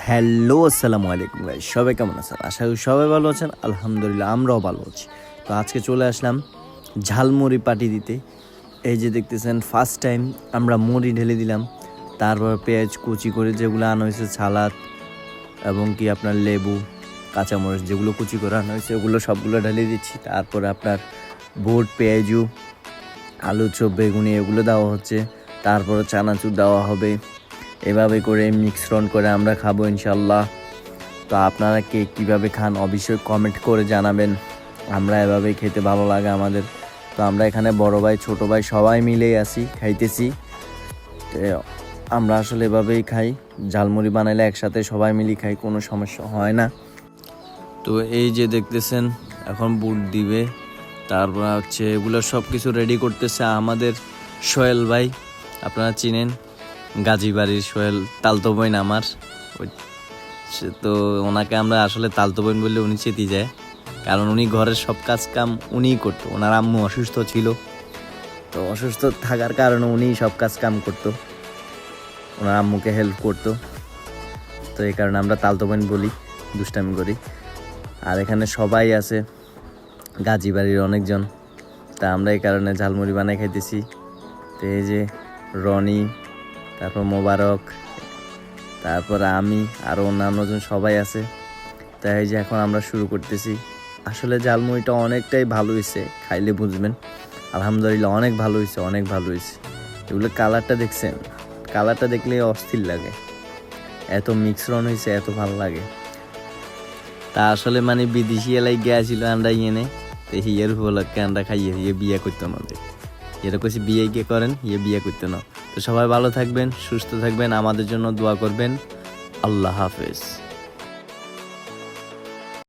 Hello, আসসালামু আলাইকুম ভাই, সবাই কেমন আছেন? আশা করি সবাই ভালো আছেন। আলহামদুলিল্লাহ আমরাও ভালো আছি। তো আজকে চলে আসলাম ঝালমুড়ি পার্টি দিতে। এই যে দেখতেছেন, ফার্স্ট টাইম আমরা মুড়ি ঢেলে দিলাম, তারপর পেঁয়াজ কুচি করে যেগুলো আনা হয়েছে, সালাদ এবং কি আপনার লেবু, কাঁচামরিচ যেগুলো কুচি করে আনা হয়েছে ওগুলো সবগুলো ঢেলে দিচ্ছি। তারপরে আপনার বুট, পেঁয়াজু, আলু চপ, বেগুনি এগুলো দেওয়া হচ্ছে। তারপরে চানাচুর দেওয়া হবে। এভাবে করে মিশ্রণ করে আমরা খাবো ইনশাল্লাহ। তো আপনারা কে কীভাবে খান অবশ্যই কমেন্ট করে জানাবেন। আমরা এভাবেই খেতে ভালো লাগে আমাদের। তো আমরা এখানে বড় ভাই ছোট ভাই সবাই মিলেই আছি, খাইতেছি। তো আমরা আসলে এভাবেই খাই, ঝালমুড়ি বানাইলে একসাথে সবাই মিলে খাই, কোনো সমস্যা হয় না। তো এই যে দেখতেছেন এখন বুট দিবে, তারপর হচ্ছে এগুলো সব কিছু রেডি করতেছে আমাদের সোহেল ভাই। আপনারা চিনেন, গাজীবাড়ির সোহেল, তালতো বোন আমার। তো ওনাকে আমরা আসলে তালতো বোন বললে উনি চেতি যায়, কারণ উনি ঘরের সব কাজ কাম উনিই করতো। ওনার আম্মু অসুস্থ ছিল, তো অসুস্থ থাকার কারণে উনিই সব কাজ কাম করতো, ওনার আম্মুকে হেল্প করতো। তো এই কারণে আমরা তালতো বোন বলি, দুষ্টামি করি। আর এখানে সবাই আছে গাজীবাড়ির অনেকজন, তা আমরা এই কারণে ঝালমুড়ি বানাই খাইতেছি। তো এই যে রনি, তারপর মোবারক, তারপর আমি, আরও অন্যান্যজন সবাই আছে। তাই এই যে এখন আমরা শুরু করতেছি। আসলে ঝালমুড়িটা অনেকটাই ভালো হয়েছে, খাইলে বুঝবেন। আলহামদুলিল্লাহ অনেক ভালো হয়েছে, অনেক ভালো হয়েছে। এগুলো কালারটা দেখছেন, কালারটা দেখলে অস্থির লাগে, এত মিশ্রণ হয়েছে, এত ভালো লাগে। তা আসলে মানে বিদেশি এলাই গিয়েছিল আমরা ইয়েনে, তো হিয়ের উপলক্ষে আমরা খাইয়ে হিয়ে বিয়ে করতো না। যেটা কইছি বিয়ে গিয়ে করেন, ইয়ে বিয়ে করতে না। তো সবাই ভালো থাকবেন, সুস্থ থাকবেন, আমাদের জন্য দোয়া করবেন। আল্লাহ হাফেজ।